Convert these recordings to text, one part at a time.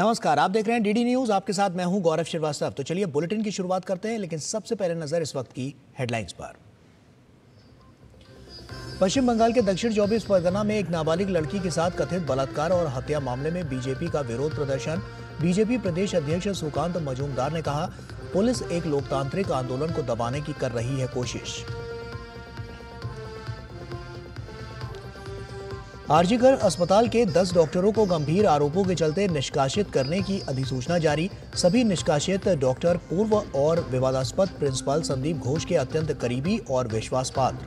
नमस्कार, आप देख रहे हैं डीडी न्यूज। आपके साथ मैं हूं गौरव श्रीवास्तव। तो चलिए बुलेटिन की शुरुआत करते हैं, लेकिन सबसे पहले नजर इस वक्त की हेडलाइंस पर। पश्चिम बंगाल के दक्षिण 24 परगना में एक नाबालिग लड़की के साथ कथित बलात्कार और हत्या मामले में बीजेपी का विरोध प्रदर्शन। बीजेपी प्रदेश अध्यक्ष सुकांत मजूमदार ने कहा, पुलिस एक लोकतांत्रिक आंदोलन को दबाने की कर रही है कोशिश। आरजीकर अस्पताल के 10 डॉक्टरों को गंभीर आरोपों के चलते निष्कासित करने की अधिसूचना जारी। सभी निष्कासित डॉक्टर पूर्व और विवादास्पद प्रिंसिपल संदीप घोष के अत्यंत करीबी और विश्वास पात्र।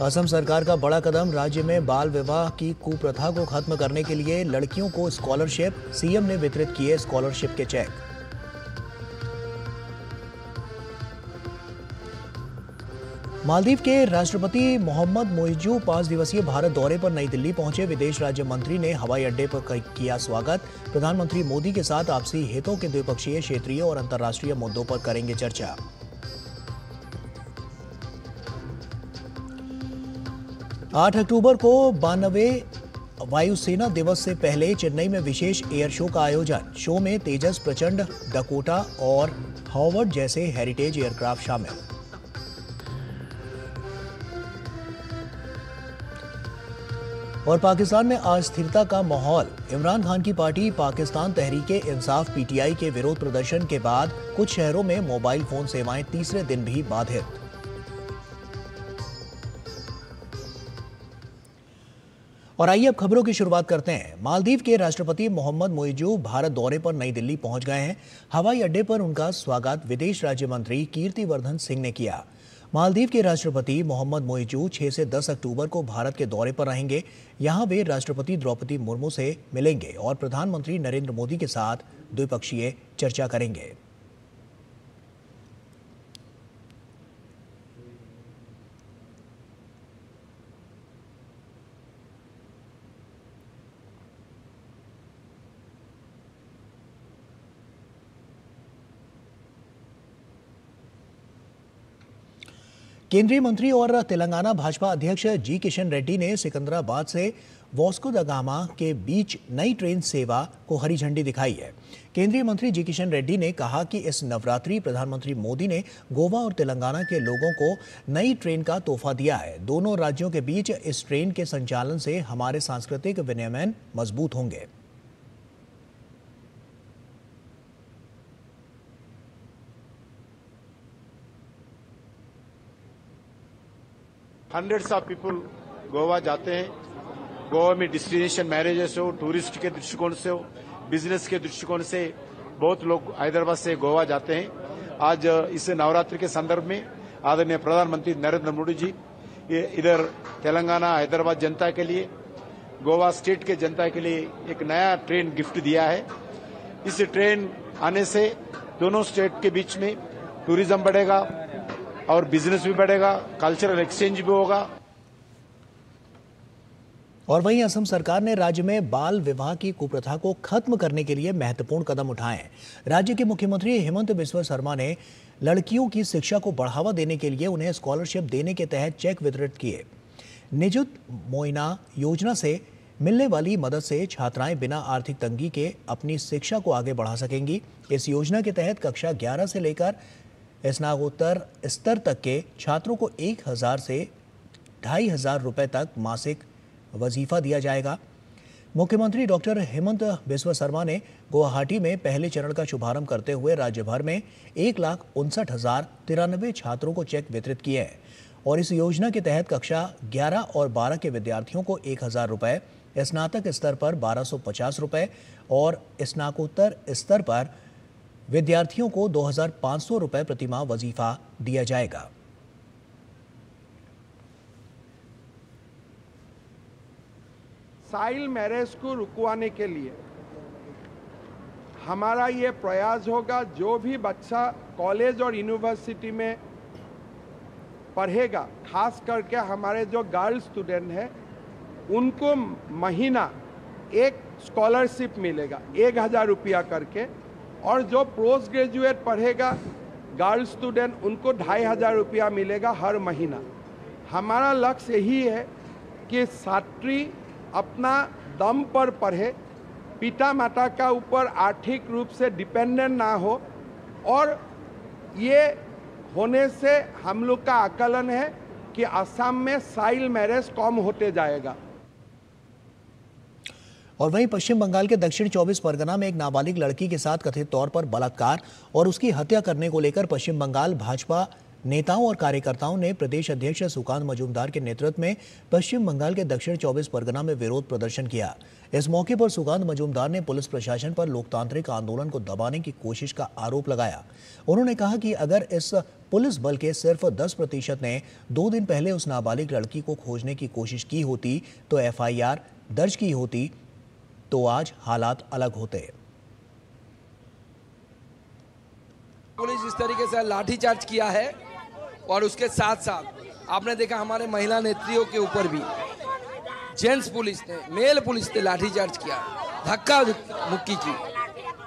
असम सरकार का बड़ा कदम, राज्य में बाल विवाह की कुप्रथा को खत्म करने के लिए लड़कियों को स्कॉलरशिप। सीएम ने वितरित किए स्कॉलरशिप के चेक। मालदीव के राष्ट्रपति मोहम्मद मोइजू 5 दिवसीय भारत दौरे पर नई दिल्ली पहुंचे। विदेश राज्य मंत्री ने हवाई अड्डे पर किया स्वागत। प्रधानमंत्री मोदी के साथ आपसी हितों के द्विपक्षीय, क्षेत्रीय और अंतर्राष्ट्रीय मुद्दों पर करेंगे चर्चा। आठ अक्टूबर को 92वें वायुसेना दिवस से पहले चेन्नई में विशेष एयर शो का आयोजन। शो में तेजस, प्रचंड, डकोटा और हॉवर्ड जैसे हेरिटेज एयरक्राफ्ट शामिल। और पाकिस्तान में अस्थिरता का माहौल। इमरान खान की पार्टी पाकिस्तान तहरीके इंसाफ पीटीआई के विरोध प्रदर्शन के बाद कुछ शहरों में मोबाइल फोन सेवाएं तीसरे दिन भी बाधित। और आइए अब खबरों की शुरुआत करते हैं। मालदीव के राष्ट्रपति मोहम्मद मोइजू भारत दौरे पर नई दिल्ली पहुंच गए हैं। हवाई अड्डे पर उनका स्वागत विदेश राज्य मंत्री कीर्तिवर्धन सिंह ने किया। मालदीव के राष्ट्रपति मोहम्मद मोइजू 6 से 10 अक्टूबर को भारत के दौरे पर रहेंगे। यहां वे राष्ट्रपति द्रौपदी मुर्मू से मिलेंगे और प्रधानमंत्री नरेंद्र मोदी के साथ द्विपक्षीय चर्चा करेंगे। केंद्रीय मंत्री और तेलंगाना भाजपा अध्यक्ष जी किशन रेड्डी ने सिकंदराबाद से वास्को द गामा के बीच नई ट्रेन सेवा को हरी झंडी दिखाई है। केंद्रीय मंत्री जी किशन रेड्डी ने कहा कि इस नवरात्रि प्रधानमंत्री मोदी ने गोवा और तेलंगाना के लोगों को नई ट्रेन का तोहफा दिया है। दोनों राज्यों के बीच इस ट्रेन के संचालन से हमारे सांस्कृतिक विनिमय मजबूत होंगे। हंड्रेड्स ऑफ पीपल गोवा जाते हैं। गोवा में डेस्टिनेशन मैरिजेस हो, टूरिस्ट के दृष्टिकोण से हो, बिजनेस के दृष्टिकोण से बहुत लोग हैदराबाद से गोवा जाते हैं। आज इस नवरात्रि के संदर्भ में आदरणीय प्रधानमंत्री नरेंद्र मोदी जी इधर तेलंगाना हैदराबाद जनता के लिए, गोवा स्टेट के जनता के लिए एक नया ट्रेन गिफ्ट दिया है। इस ट्रेन आने से दोनों स्टेट के बीच में टूरिज्म बढ़ेगा और बिजनेस भी बढ़ेगा, कल्चरल एक्सचेंज भी होगा। और वहीं असम सरकार ने राज्य में बाल विवाह की कुप्रथा को खत्म करने के लिए महत्वपूर्ण कदम उठाए हैं। राज्य के मुख्यमंत्री हेमंत बिस्वा शर्मा ने लड़कियों की शिक्षा को बढ़ावा देने के लिए उन्हें स्कॉलरशिप देने के तहत चेक वितरित किए। निजुत मोइना योजना से मिलने वाली मदद से छात्राएं बिना आर्थिक तंगी के अपनी शिक्षा को आगे बढ़ा सकेंगी। इस योजना के तहत कक्षा 11 से लेकर स्नातकोत्तर स्तर तक के छात्रों को 1000 से 2500 रुपए तक मासिक वजीफा दिया जाएगा। मुख्यमंत्री डॉक्टर हेमंत बिस्वा शर्मा ने गुवाहाटी में पहले चरण का शुभारंभ करते हुए राज्य भर में 1,59,093 छात्रों को चेक वितरित किए हैं। और इस योजना के तहत कक्षा 11 और 12 के विद्यार्थियों को 1000 रुपए, स्नातक स्तर पर 1250 रुपए और स्नातकोत्तर स्तर पर विद्यार्थियों को 2500 रुपए प्रतिमाह वजीफा दिया जाएगा। चाइल्ड मैरिज को रुकवाने के लिए हमारा ये प्रयास होगा, जो भी बच्चा कॉलेज और यूनिवर्सिटी में पढ़ेगा, खास करके हमारे जो गर्ल स्टूडेंट हैं, उनको महीना एक स्कॉलरशिप मिलेगा 1000 रुपया करके। और जो पोस्ट ग्रेजुएट पढ़ेगा गर्ल स्टूडेंट, उनको 2500 रुपया मिलेगा हर महीना। हमारा लक्ष्य यही है कि छात्री अपना दम पर पढ़े, पिता माता का ऊपर आर्थिक रूप से डिपेंडेंट ना हो, और ये होने से हम लोग का आकलन है कि असम में चाइल्ड मैरिज कम होते जाएगा। और वहीं पश्चिम बंगाल के दक्षिण 24 परगना में एक नाबालिग लड़की के साथ कथित तौर पर बलात्कार और उसकी हत्या करने को लेकर पश्चिम बंगाल भाजपा नेताओं और कार्यकर्ताओं ने प्रदेश अध्यक्ष सुकांत मजूमदार के नेतृत्व में पश्चिम बंगाल के दक्षिण 24 परगना में विरोध प्रदर्शन किया। इस मौके पर सुकांत मजूमदार ने पुलिस प्रशासन पर लोकतांत्रिक आंदोलन को दबाने की कोशिश का आरोप लगाया। उन्होंने कहा कि अगर इस पुलिस बल के सिर्फ 10% ने 2 दिन पहले उस नाबालिग लड़की को खोजने की कोशिश की होती तो FIR दर्ज की होती तो आज हालात अलग होते। पुलिस इस तरीके से लाठीचार्ज किया है और उसके साथ साथ आपने देखा हमारे महिला नेत्रियों के ऊपर भी जेंट्स पुलिस ने, मेल पुलिस ने लाठीचार्ज किया, धक्का मुक्की की।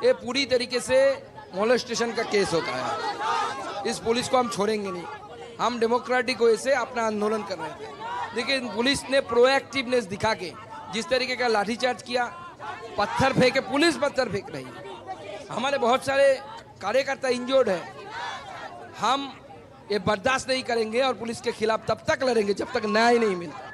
ये पूरी तरीके से मोलेस्टेशन का केस होता है। इस पुलिस को हम छोड़ेंगे नहीं। हम डेमोक्रेटिक वे से अपना आंदोलन कर रहे थे, लेकिन पुलिस ने प्रोएक्टिवनेस दिखा के जिस तरीके का लाठीचार्ज किया, पत्थर फेंके, पुलिस पत्थर फेंक रही है, हमारे बहुत सारे कार्यकर्ता इंजर्ड है। हम ये बर्दाश्त नहीं करेंगे और पुलिस के खिलाफ तब तक लड़ेंगे जब तक न्याय नहीं मिलता।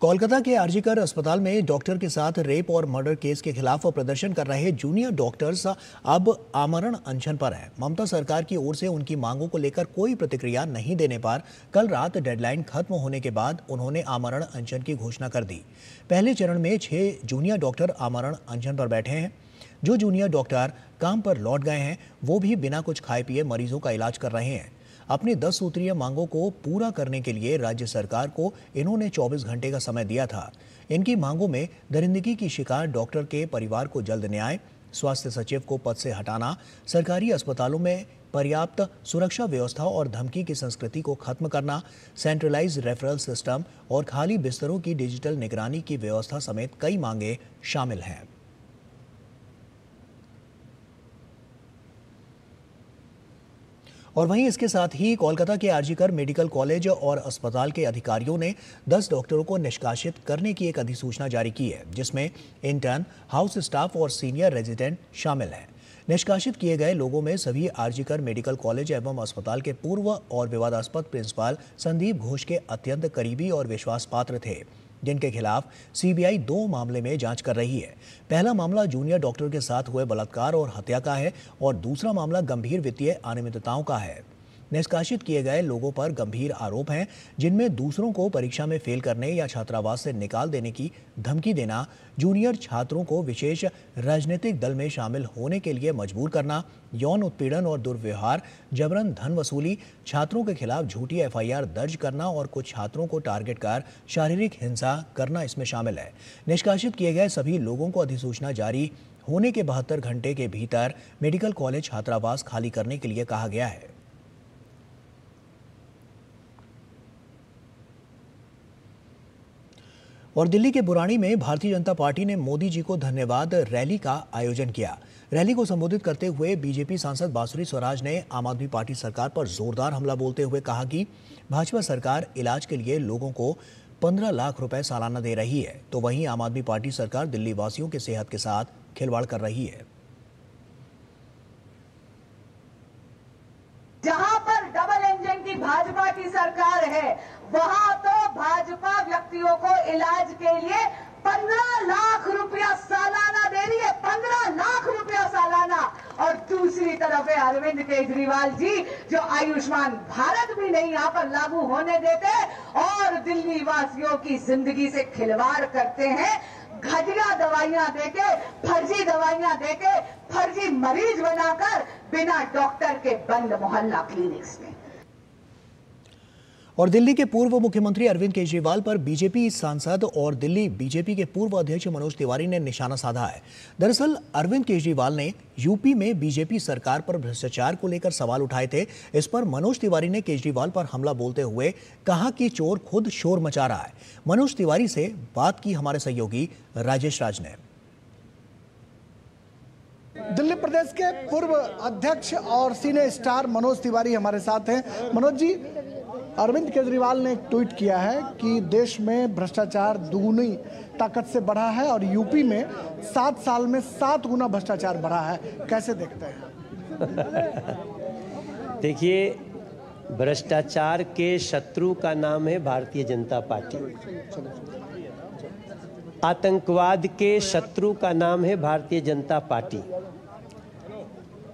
कोलकाता के आरजीकर अस्पताल में डॉक्टर के साथ रेप और मर्डर केस के खिलाफ प्रदर्शन कर रहे जूनियर डॉक्टर्स अब आमरण अनशन पर हैं। ममता सरकार की ओर से उनकी मांगों को लेकर कोई प्रतिक्रिया नहीं देने पर कल रात डेडलाइन खत्म होने के बाद उन्होंने आमरण अनशन की घोषणा कर दी। पहले चरण में 6 जूनियर डॉक्टर आमरण अनशन पर बैठे हैं। जो जूनियर डॉक्टर काम पर लौट गए हैं वो भी बिना कुछ खाए पिए मरीजों का इलाज कर रहे हैं। अपनी 10 सूत्रीय मांगों को पूरा करने के लिए राज्य सरकार को इन्होंने 24 घंटे का समय दिया था। इनकी मांगों में दरिंदगी की शिकार डॉक्टर के परिवार को जल्द न्याय, स्वास्थ्य सचिव को पद से हटाना, सरकारी अस्पतालों में पर्याप्त सुरक्षा व्यवस्था और धमकी की संस्कृति को खत्म करना, सेंट्रलाइज रेफरल सिस्टम और खाली बिस्तरों की डिजिटल निगरानी की व्यवस्था समेत कई मांगे शामिल हैं। और वहीं इसके साथ ही कोलकाता के आरजीकर मेडिकल कॉलेज और अस्पताल के अधिकारियों ने 10 डॉक्टरों को निष्कासित करने की एक अधिसूचना जारी की है, जिसमें इंटर्न, हाउस स्टाफ और सीनियर रेजिडेंट शामिल हैं। निष्कासित किए गए लोगों में सभी आरजीकर मेडिकल कॉलेज एवं अस्पताल के पूर्व और विवादास्पद प्रिंसिपल संदीप घोष के अत्यंत करीबी और विश्वास पात्र थे, जिनके खिलाफ सीबीआई 2 मामले में जांच कर रही है। पहला मामला जूनियर डॉक्टर के साथ हुए बलात्कार और हत्या का है और दूसरा मामला गंभीर वित्तीय अनियमितताओं का है। निष्कासित किए गए लोगों पर गंभीर आरोप हैं, जिनमें दूसरों को परीक्षा में फेल करने या छात्रावास से निकाल देने की धमकी देना, जूनियर छात्रों को विशेष राजनीतिक दल में शामिल होने के लिए मजबूर करना, यौन उत्पीड़न और दुर्व्यवहार, जबरन धन वसूली, छात्रों के खिलाफ झूठी FIR दर्ज करना और कुछ छात्रों को टारगेट कर शारीरिक हिंसा करना इसमें शामिल है। निष्कासित किए गए सभी लोगों को अधिसूचना जारी होने के 72 घंटे के भीतर मेडिकल कॉलेज छात्रावास खाली करने के लिए कहा गया है। और दिल्ली के बुरानी में भारतीय जनता पार्टी ने मोदी जी को धन्यवाद रैली का आयोजन किया। रैली को संबोधित करते हुए बीजेपी सांसद बांसुरी स्वराज ने आम आदमी पार्टी सरकार पर जोरदार हमला बोलते हुए कहा कि भाजपा सरकार इलाज के लिए लोगों को 15 लाख रुपए सालाना दे रही है, तो वहीं आम आदमी पार्टी सरकार दिल्ली वासियों की सेहत के साथ खिलवाड़ कर रही है। जहां पर डबल इंजन की भाजपा की सरकार है, वहां तो भाजपा व्यक्तियों को इलाज के लिए 15 लाख रुपया सालाना दे रही है, 15 लाख रुपया सालाना। और दूसरी तरफ है अरविंद केजरीवाल जी, जो आयुष्मान भारत भी नहीं यहां पर लागू होने देते और दिल्ली वासियों की जिंदगी से खिलवाड़ करते हैं। घटिया दवाइयां देके, फर्जी दवाइयां देके, फर्जी मरीज बनाकर बिना डॉक्टर के बंद मोहल्ला क्लिनिक्स में। और दिल्ली के पूर्व मुख्यमंत्री अरविंद केजरीवाल पर बीजेपी सांसद और दिल्ली बीजेपी के पूर्व अध्यक्ष मनोज तिवारी ने निशाना साधा है। दरअसल अरविंद केजरीवाल ने यूपी में बीजेपी सरकार पर भ्रष्टाचार को लेकर सवाल उठाए थे। इस पर मनोज तिवारी ने केजरीवाल पर हमला बोलते हुए कहा कि चोर खुद शोर मचा रहा है। मनोज तिवारी से बात की हमारे सहयोगी राजेश राज ने। दिल्ली प्रदेश के पूर्व अध्यक्ष और सीनियर स्टार मनोज तिवारी हमारे साथ हैं। मनोज जी, अरविंद केजरीवाल ने एक ट्वीट किया है कि देश में भ्रष्टाचार दुगुनी ताकत से बढ़ा है और यूपी में 7 साल में 7 गुना भ्रष्टाचार बढ़ा है। कैसे देखते हैं? देखिए, भ्रष्टाचार के शत्रु का नाम है भारतीय जनता पार्टी, आतंकवाद के शत्रु का नाम है भारतीय जनता पार्टी,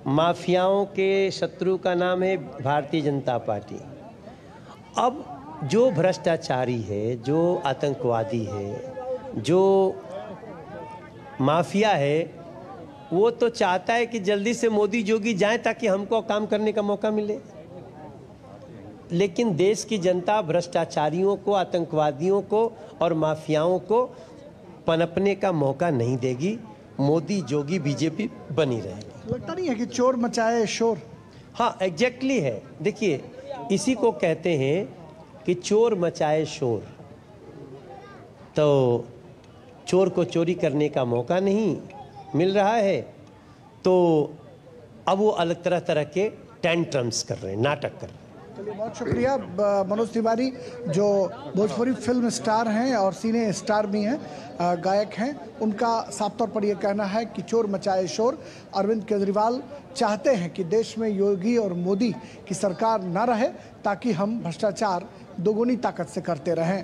माफियाओं के शत्रु का नाम है भारतीय जनता पार्टी। अब जो भ्रष्टाचारी है, जो आतंकवादी है, जो माफिया है, वो तो चाहता है कि जल्दी से मोदी जोगी जाएं ताकि हमको काम करने का मौका मिले। लेकिन देश की जनता भ्रष्टाचारियों को, आतंकवादियों को और माफियाओं को पनपने का मौका नहीं देगी। मोदी जोगी बीजेपी बनी रहेगी। लगता नहीं है कि चोर मचाए शोर? हाँ, एग्जैक्टली है। देखिए, इसी को कहते हैं कि चोर मचाए शोर। तो चोर को चोरी करने का मौका नहीं मिल रहा है, तो अब वो अलग तरह तरह के टेंट्रम्स कर रहे हैं, नाटक कर रहे हैं। चलिए, बहुत शुक्रिया। मनोज तिवारी जो भोजपुरी फिल्म स्टार हैं और सिने स्टार भी हैं, गायक हैं, उनका साफ तौर पर यह कहना है कि चोर मचाए शोर। अरविंद केजरीवाल चाहते हैं कि देश में योगी और मोदी की सरकार न रहे ताकि हम भ्रष्टाचार दोगुनी ताकत से करते रहें।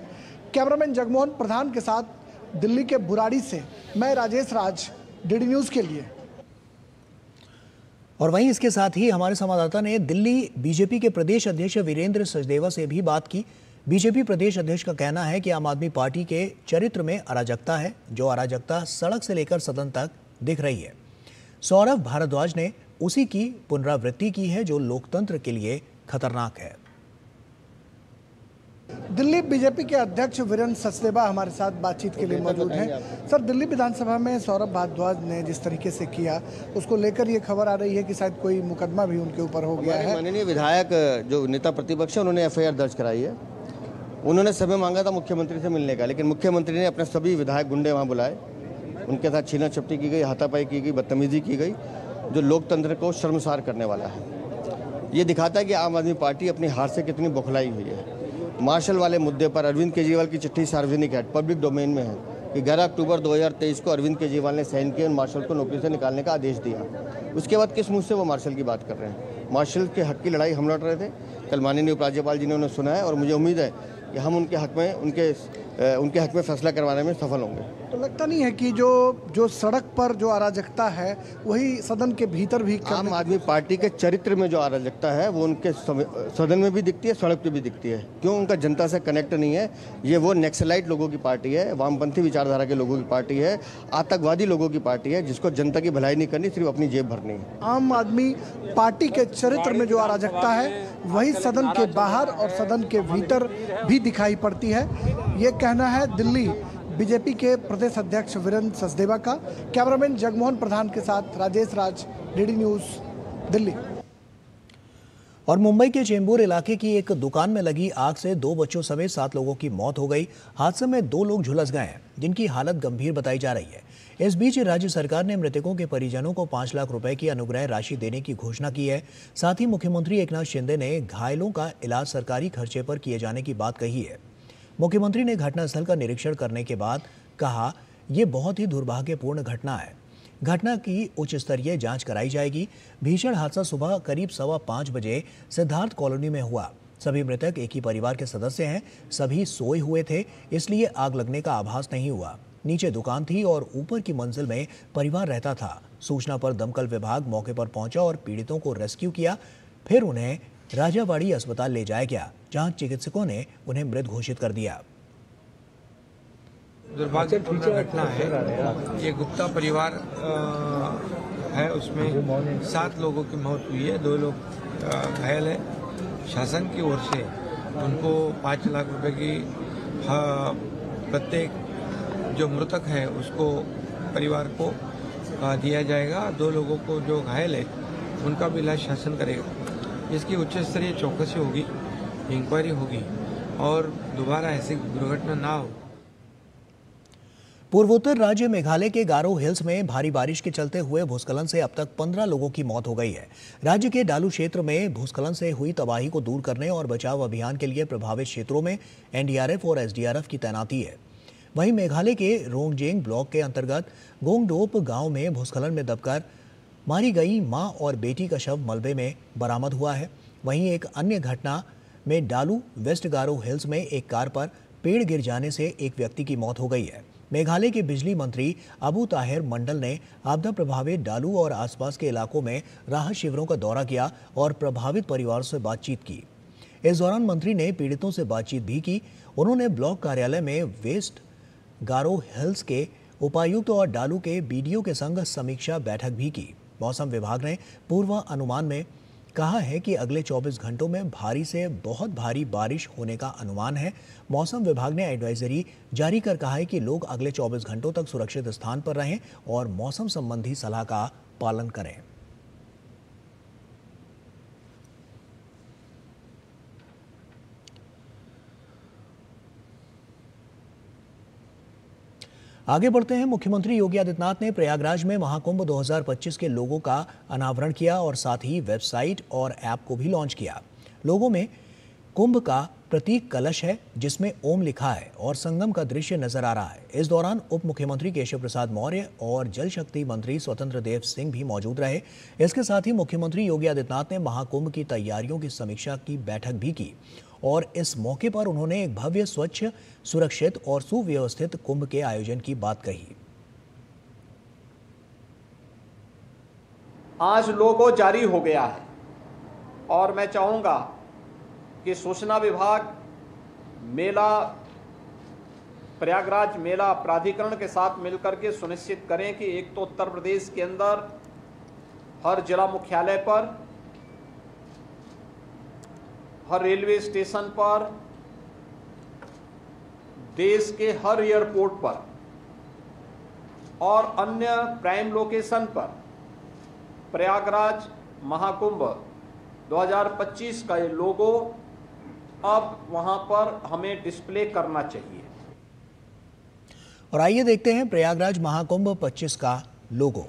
कैमरामैन जगमोहन प्रधान के साथ दिल्ली के बुराड़ी से मैं राजेश राज, डीडी न्यूज़ के लिए। और वहीं इसके साथ ही हमारे संवाददाता ने दिल्ली बीजेपी के प्रदेश अध्यक्ष वीरेंद्र सचदेवा से भी बात की। बीजेपी प्रदेश अध्यक्ष का कहना है कि आम आदमी पार्टी के चरित्र में अराजकता है, जो अराजकता सड़क से लेकर सदन तक दिख रही है। सौरभ भारद्वाज ने उसी की पुनरावृत्ति की है, जो लोकतंत्र के लिए खतरनाक है। दिल्ली बीजेपी के अध्यक्ष वीरेंद्र सचदेवा हमारे साथ बातचीत के लिए मौजूद हैं। सर, दिल्ली विधानसभा में सौरभ भारद्वाज ने जिस तरीके से किया, उसको लेकर ये खबर आ रही है कि शायद कोई मुकदमा भी उनके ऊपर हो गया है। माननीय विधायक जो नेता प्रतिपक्ष है, उन्होंने एफआईआर दर्ज कराई है। उन्होंने समय मांगा था मुख्यमंत्री से मिलने का, लेकिन मुख्यमंत्री ने अपने सभी विधायक गुंडे वहाँ बुलाए, उनके साथ छीना झपटी की गई, हाथापाई की गई, बदतमीजी की गई, जो लोकतंत्र को शर्मसार करने वाला है। ये दिखाता है कि आम आदमी पार्टी अपनी हार से कितनी बौखलाई हुई है। मार्शल वाले मुद्दे पर अरविंद केजरीवाल की चिट्ठी सार्वजनिक है, पब्लिक डोमेन में है कि 11 अक्टूबर 2023 को अरविंद केजरीवाल ने साइन किए और मार्शल को नौकरी से निकालने का आदेश दिया। उसके बाद किस मुंह से वो मार्शल की बात कर रहे हैं? मार्शल के हक की लड़ाई हम लड़ रहे थे। कल माननीय उपराज्यपाल जी ने उन्हें सुना है और मुझे उम्मीद है कि हम उनके हक में फैसला करवाने में सफल होंगे। तो लगता नहीं है कि जो सड़क पर जो अराजकता है वही सदन के भीतर भी आम आदमी पार्टी के चरित्र में जो अराजकता है वो उनके सदन में भी दिखती है, सड़क पे भी दिखती है। क्यों? उनका जनता से कनेक्ट नहीं है। ये वो नक्सलाइट लोगों की पार्टी है, वामपंथी विचारधारा के लोगों की पार्टी है, आतंकवादी लोगों की पार्टी है, जिसको जनता की भलाई नहीं करनी, सिर्फ अपनी जेब भरनी है। आम आदमी पार्टी के चरित्र में जो अराजकता है वही सदन के बाहर और सदन के भीतर भी दिखाई पड़ती है। ये कहना है दिल्ली बीजेपी के प्रदेश अध्यक्ष वीरेंद्र सचदेवा का। कैमरामैन जगमोहन प्रधान के साथ राजेश राज, डीडी न्यूज़, दिल्ली। और मुंबई के चेंबूर इलाके की एक दुकान में लगी आग से 2 बच्चों समेत 7 लोगों की मौत हो गई। हादसे में 2 लोग झुलस गए हैं, जिनकी हालत गंभीर बताई जा रही है। इस बीच राज्य सरकार ने मृतकों के परिजनों को 5 लाख रुपए की अनुग्रह राशि देने की घोषणा की है। साथ ही मुख्यमंत्री एकनाथ शिंदे ने घायलों का इलाज सरकारी खर्चे पर किए जाने की बात कही है। मुख्यमंत्री ने घटनास्थल का निरीक्षण करने के बाद कहा, यह बहुत ही दुर्भाग्यपूर्ण घटना है। घटना की उच्च स्तरीय जांच कराई जाएगी। भीषण हादसा सुबह करीब 5:15 बजे सिद्धार्थ कॉलोनी में हुआ। सभी मृतक एक ही परिवार के सदस्य हैं। सभी सोए हुए थे, इसलिए आग लगने का आभास नहीं हुआ। नीचे दुकान थी और ऊपर की मंजिल में परिवार रहता था। सूचना पर दमकल विभाग मौके पर पहुंचा और पीड़ितों को रेस्क्यू किया। फिर उन्हें राजावाड़ी अस्पताल ले जाया गया, जहां चिकित्सकों ने उन्हें मृत घोषित कर दिया। दुर्भाग्यपूर्ण घटना है। ये गुप्ता परिवार है, उसमें 7 लोगों की मौत हुई है, 2 लोग घायल है। शासन की ओर से उनको 5 लाख रुपए की प्रत्येक जो मृतक है उसको परिवार को दिया जाएगा। 2 लोगों को जो घायल है उनका भी इलाज शासन करेगा। इसकी उच्च स्तरीय चौकसी होगी, इंक्वायरी होगी और दोबारा ऐसी दुर्घटना ना हो। पूर्वोत्तर राज्य मेघालय के गारो हिल्स में भारी बारिश के चलते हुए भूस्खलन से अब तक 15 लोगों की मौत हो गई है। राज्य के डालू क्षेत्र में भूस्खलन से हुई तबाही को दूर करने और बचाव अभियान के लिए प्रभावित क्षेत्रों में एनडीआरएफ और एसडीआरएफ की तैनाती है। वहीं मेघालय के रोंगजेंग ब्लॉक के अंतर्गत गोंगडोप गांव में भूस्खलन में दबकर मारी गई मां और बेटी का शव मलबे में बरामद हुआ है। वहीं एक अन्य घटना में डालू वेस्ट गारो हिल्स में एक कार पर पेड़ गिर जाने से एक व्यक्ति की मौत हो गई है। मेघालय के बिजली मंत्री अबू ताहिर मंडल ने आपदा प्रभावित डालू और आसपास के इलाकों में राहत शिविरों का दौरा किया और प्रभावित परिवार से बातचीत की। इस दौरान मंत्री ने पीड़ितों से बातचीत भी की। उन्होंने ब्लॉक कार्यालय में वेस्ट गारो हिल्स के उपायुक्त और डालू के बीडीओ के संग समीक्षा बैठक भी की। मौसम विभाग ने पूर्वानुमान में कहा है कि अगले 24 घंटों में भारी से बहुत भारी बारिश होने का अनुमान है। मौसम विभाग ने एडवाइजरी जारी कर कहा है कि लोग अगले 24 घंटों तक सुरक्षित स्थान पर रहें और मौसम संबंधी सलाह का पालन करें। आगे बढ़ते हैं। मुख्यमंत्री योगी आदित्यनाथ ने प्रयागराज में महाकुंभ 2025 के लोगो का अनावरण किया और साथ ही वेबसाइट और ऐप को भी लॉन्च किया। लोगो में कुंभ का प्रतीक कलश है जिसमें ओम लिखा है और संगम का दृश्य नजर आ रहा है। इस दौरान उप मुख्यमंत्री केशव प्रसाद मौर्य और जल शक्ति मंत्री स्वतंत्र देव सिंह भी मौजूद रहे। इसके साथ ही मुख्यमंत्री योगी आदित्यनाथ ने महाकुंभ की तैयारियों की समीक्षा की बैठक भी की और इस मौके पर उन्होंने एक भव्य, स्वच्छ, सुरक्षित और सुव्यवस्थित कुंभ के आयोजन की बात कही। आज लोगो जारी हो गया है और मैं चाहूंगा कि सूचना विभाग मेला प्रयागराज मेला प्राधिकरण के साथ मिलकर के सुनिश्चित करें कि एक तो उत्तर प्रदेश के अंदर हर जिला मुख्यालय पर, हर रेलवे स्टेशन पर, देश के हर एयरपोर्ट पर और अन्य प्राइम लोकेशन पर प्रयागराज महाकुंभ 2025 का ये लोगो अब वहां पर हमें डिस्प्ले करना चाहिए। और आइए देखते हैं प्रयागराज महाकुंभ 25 का लोगो।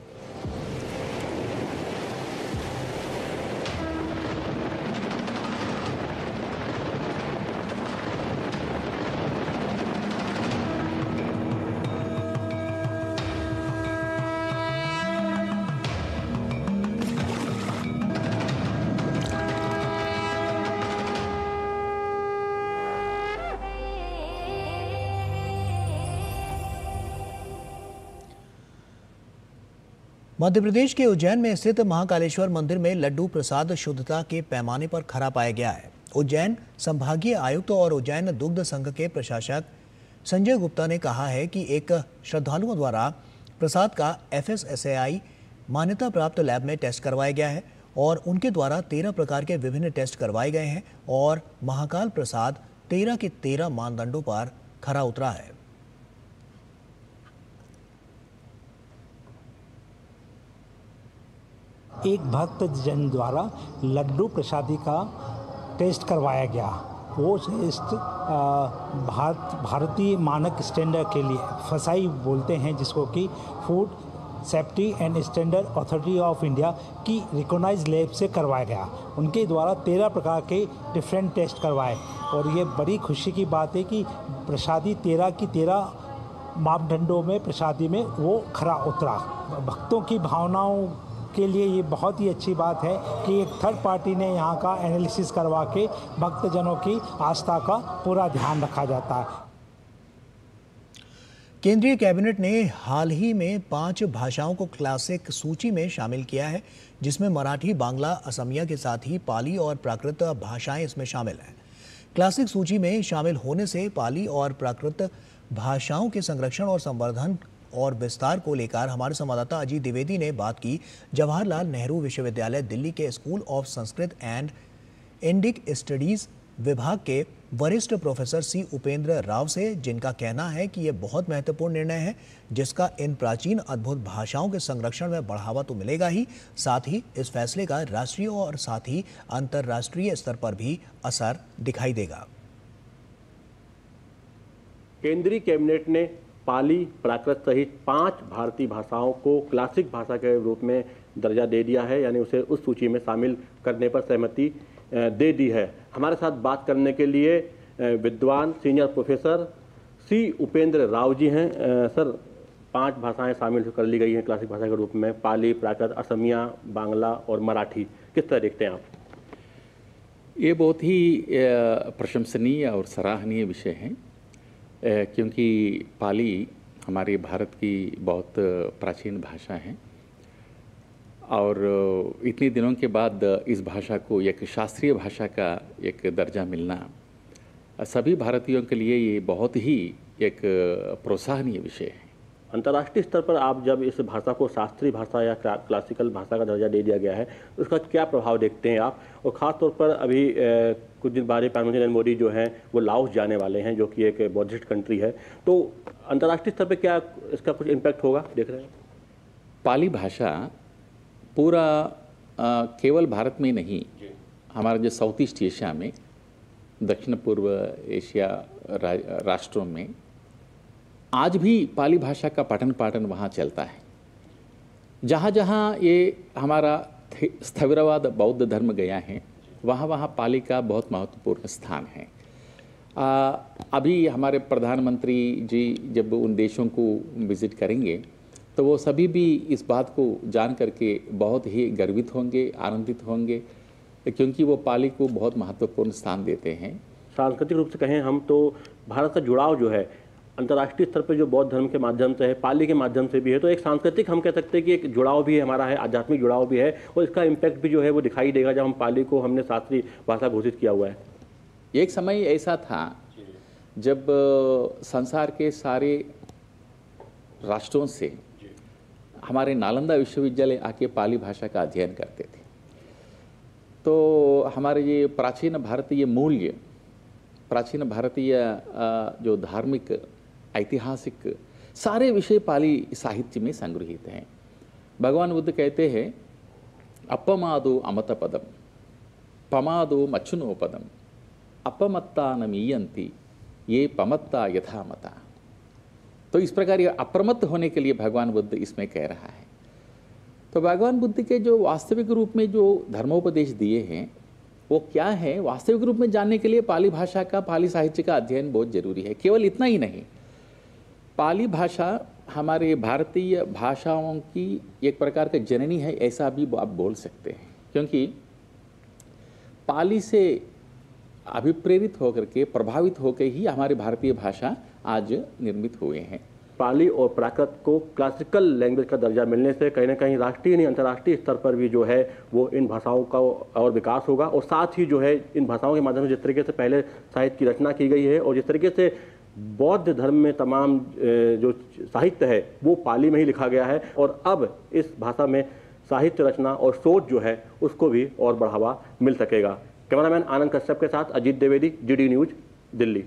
मध्य प्रदेश के उज्जैन में स्थित महाकालेश्वर मंदिर में लड्डू प्रसाद शुद्धता के पैमाने पर खरा पाया गया है। उज्जैन संभागीय आयुक्त और उज्जैन दुग्ध संघ के प्रशासक संजय गुप्ता ने कहा है कि एक श्रद्धालुओं द्वारा प्रसाद का FSSAI मान्यता प्राप्त लैब में टेस्ट करवाया गया है और उनके द्वारा 13 प्रकार के विभिन्न टेस्ट करवाए गए हैं और महाकाल प्रसाद 13 के 13 मानदंडों पर खरा उतरा है। एक भक्त जन द्वारा लड्डू प्रसादी का टेस्ट करवाया गया। वो टेस्ट भारतीय मानक स्टैंडर्ड के लिए FSSAI बोलते हैं, जिसको कि food safety and standard authority of India की रिकॉग्नाइज्ड लैब से करवाया गया। उनके द्वारा 13 प्रकार के डिफरेंट टेस्ट करवाए और ये बड़ी खुशी की बात है कि प्रसादी 13 की 13 मापदंडों में प्रसादी में वो खरा उतरा। भक्तों की भावनाओं के लिए ये बहुत ही अच्छी बात है कि एक थर्ड पार्टी ने यहाँ का एनालिसिस करवा के भक्तजनों की आस्था का पूरा ध्यान रखा जाता है। केंद्रीय कैबिनेट ने हाल ही में 5 भाषाओं को क्लासिक सूची में शामिल किया है, जिसमें मराठी, बांग्ला, असमिया के साथ ही पाली और प्राकृत भाषाएं इसमें शामिल हैं। क्लासिक सूची में शामिल होने से पाली और प्राकृत भाषाओं के संरक्षण और संवर्धन और विस्तार को लेकर हमारे संवाददाता अजीत द्विवेदी ने बात की जवाहरलाल नेहरू विश्वविद्यालय दिल्ली के school of Sanskrit and Indic studies विभाग के वरिष्ठ प्रोफेसर C. उपेंद्र राव से, जिनका कहना है कि यह बहुत महत्वपूर्ण निर्णय है, जिसका इन प्राचीन अद्भुत भाषाओं के संरक्षण में बढ़ावा तो मिलेगा ही, साथ ही इस फैसले का राष्ट्रीय और साथ ही अंतर्राष्ट्रीय स्तर पर भी असर दिखाई देगा। केंद्रीय कैबिनेट ने पाली, प्राकृत सहित 5 भारतीय भाषाओं को क्लासिक भाषा के रूप में दर्जा दे दिया है, यानी उसे उस सूची में शामिल करने पर सहमति दे दी है। हमारे साथ बात करने के लिए विद्वान senior professor C Upendra Rao ji हैं। सर, 5 भाषाएं शामिल कर ली गई हैं क्लासिक भाषा के रूप में, पाली, प्राकृत, असमिया, बांग्ला और मराठी। किस तरह देखते हैं आप? ये बहुत ही प्रशंसनीय और सराहनीय विषय है, क्योंकि पाली हमारे भारत की बहुत प्राचीन भाषा है और इतने दिनों के बाद इस भाषा को एक शास्त्रीय भाषा का एक दर्जा मिलना सभी भारतीयों के लिए ये बहुत ही एक प्रोत्साहनीय विषय है। अंतर्राष्ट्रीय स्तर पर आप जब इस भाषा को शास्त्रीय भाषा या क्लासिकल भाषा का दर्जा दे दिया गया है, उसका क्या प्रभाव देखते हैं आप? और ख़ास तौर पर अभी कुछ दिन बाद प्रधानमंत्री नरेंद्र मोदी जो हैं वो लाओस जाने वाले हैं, जो कि एक बौद्धिस्ट कंट्री है, तो अंतर्राष्ट्रीय स्तर पर क्या इसका कुछ इम्पैक्ट होगा देख रहे हैं? पाली भाषा पूरा केवल भारत में नहीं, हमारे जो साउथ ईस्ट एशिया में, दक्षिण पूर्व एशिया राष्ट्रों में आज भी पाली भाषा का पठन पाठन वहाँ चलता है। जहाँ जहाँ ये हमारा स्थविरवाद बौद्ध धर्म गया है, वहाँ वहाँ पाली का बहुत महत्वपूर्ण स्थान है। अभी हमारे प्रधानमंत्री जी जब उन देशों को विज़िट करेंगे तो वो सभी भी इस बात को जान करके बहुत ही गर्वित होंगे, आनंदित होंगे, क्योंकि वो पाली को बहुत महत्वपूर्ण स्थान देते हैं। सांस्कृतिक रूप से कहें हम तो भारत का जुड़ाव जो है अंतर्राष्ट्रीय स्तर पर जो बौद्ध धर्म के माध्यम से है, पाली के माध्यम से भी है, तो एक सांस्कृतिक हम कह सकते हैं कि एक जुड़ाव भी हमारा है, आध्यात्मिक जुड़ाव भी है, और इसका इम्पैक्ट भी जो है वो दिखाई देगा जब हम पाली को हमने शास्त्रीय भाषा घोषित किया हुआ है। एक समय ऐसा था जब संसार के सारे राष्ट्रों से हमारे नालंदा विश्वविद्यालय आके पाली भाषा का अध्ययन करते थे। तो हमारे ये प्राचीन भारतीय मूल्य, प्राचीन भारतीय जो धार्मिक, ऐतिहासिक सारे विषय पाली साहित्य में संग्रहित हैं। भगवान बुद्ध कहते हैं, अपमादो अमत पदम, पमादो मच्छुनो पदम, अपमत्ता न मीयंती ये पमत्ता यथामता। तो इस प्रकार ये अप्रमत्त होने के लिए भगवान बुद्ध इसमें कह रहा है। तो भगवान बुद्ध के जो वास्तविक रूप में जो धर्मोपदेश दिए हैं वो क्या है, वास्तविक रूप में जानने के लिए पाली भाषा का, पाली साहित्य का अध्ययन बहुत जरूरी है। केवल इतना ही नहीं, पाली भाषा हमारे भारतीय भाषाओं की एक प्रकार का जननी है, ऐसा भी आप बोल सकते हैं, क्योंकि पाली से अभिप्रेरित होकर के, प्रभावित होकर ही हमारी भारतीय भाषा आज निर्मित हुए हैं। पाली और प्राकृत को क्लासिकल लैंग्वेज का दर्जा मिलने से कहीं ना कहीं राष्ट्रीय नहीं अंतर्राष्ट्रीय स्तर पर भी जो है वो इन भाषाओं का और विकास होगा, और साथ ही जो है इन भाषाओं के माध्यम से जिस तरीके से पहले साहित्य की रचना की गई है और जिस तरीके से बौद्ध धर्म में तमाम जो साहित्य है वो पाली में ही लिखा गया है, और अब इस भाषा में साहित्य रचना और सोच जो है उसको भी और बढ़ावा मिल सकेगा। कैमरामैन आनंद कश्यप के साथ अजीत द्विवेदी, जीडी न्यूज, दिल्ली।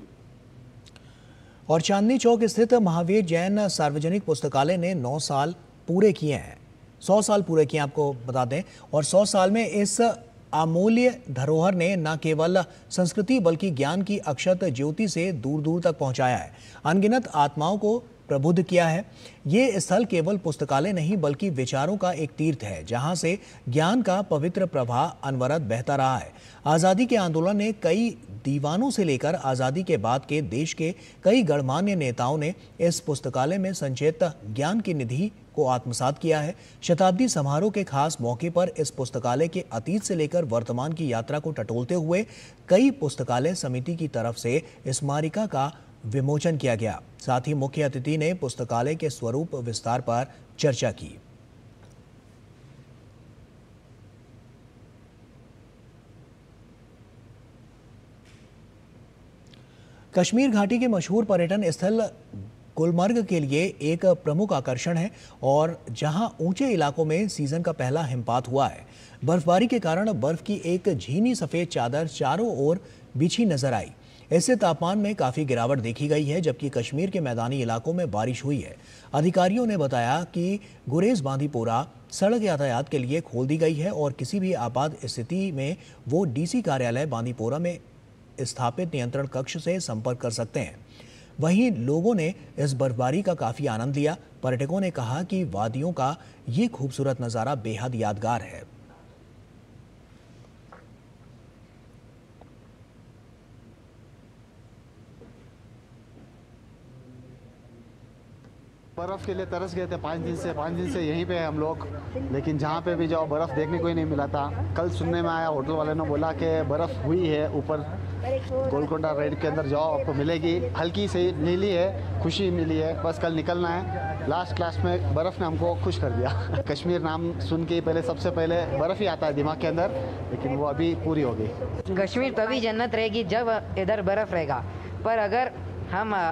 और चांदनी चौक स्थित महावीर जैन सार्वजनिक पुस्तकालय ने 9 साल पूरे किए हैं, 100 साल पूरे किए आपको बता दें, और 100 साल में इस अमूल्य धरोहर ने न केवल संस्कृति बल्कि ज्ञान की अक्षत ज्योति से दूर दूर तक पहुंचाया है, अनगिनत आत्माओं को प्रबुद्ध किया है। ये स्थल केवल पुस्तकालय नहीं बल्कि विचारों का एक तीर्थ है, जहां से ज्ञान का पवित्र प्रवाह अनवरत बहता रहा है। आज़ादी के आंदोलन ने कई दीवानों से लेकर आज़ादी के बाद के देश के कई गणमान्य नेताओं ने इस पुस्तकालय में संचित ज्ञान की निधि को आत्मसात किया है। शताब्दी समारोह के खास मौके पर इस पुस्तकालय के अतीत से लेकर वर्तमान की यात्रा को टटोलते हुए कई पुस्तकालय समिति की तरफ से स्मारिका का विमोचन किया गया। साथ ही मुख्य अतिथि ने पुस्तकालय के स्वरूप विस्तार पर चर्चा की। कश्मीर घाटी के मशहूर पर्यटन स्थल गुलमर्ग के लिए एक प्रमुख आकर्षण है, और जहां ऊंचे इलाकों में सीजन का पहला हिमपात हुआ है। बर्फबारी के कारण बर्फ की एक झीनी सफेद चादर चारों ओर बिछी नजर आई। इससे तापमान में काफी गिरावट देखी गई है, जबकि कश्मीर के मैदानी इलाकों में बारिश हुई है। अधिकारियों ने बताया कि गुरेज बांदीपोरा सड़क यातायात के लिए खोल दी गई है और किसी भी आपात स्थिति में वो डीसी कार्यालय बांदीपोरा में स्थापित नियंत्रण कक्ष से संपर्क कर सकते हैं। वहीं लोगों ने इस बर्फबारी का काफी आनंद लिया। पर्यटकों ने कहा कि वादियों का ये खूबसूरत नजारा बेहद यादगार है। बर्फ़ के लिए तरस गए थे 5 दिन से यहीं पे हम लोग, लेकिन जहाँ पे भी जाओ बर्फ़ देखने को ही नहीं मिला था। कल सुनने में आया, होटल वाले ने बोला कि बर्फ़ हुई है ऊपर गोलकोंडा रेड के अंदर जाओ आपको मिलेगी, हल्की सी नीली है, खुशी मिली है, बस कल निकलना है। लास्ट क्लास में बर्फ़ ने हमको खुश कर दिया। कश्मीर नाम सुन के पहले सबसे पहले बर्फ़ ही आता है दिमाग के अंदर, लेकिन वो अभी पूरी हो गई। कश्मीर तभी जन्नत रहेगी जब इधर बर्फ़ रहेगा, पर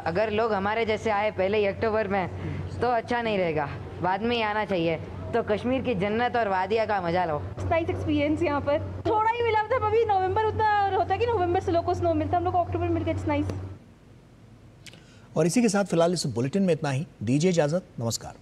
अगर लोग हमारे जैसे आए पहले ही अक्टूबर में तो अच्छा नहीं रहेगा, बाद में ही आना चाहिए। तो कश्मीर की जन्नत और वादिया का मजा लो। नाइस एक्सपीरियंस यहाँ पर, थोड़ा ही मिला था अभी, नवंबर उतना होता है कि नवंबर से लोगों को स्नो मिलता है, हम लोग को अक्टूबर मिल गया। It's nice. और इसी के साथ फिलहाल इस बुलेटिन में इतना ही। दीजिए इजाजत, नमस्कार।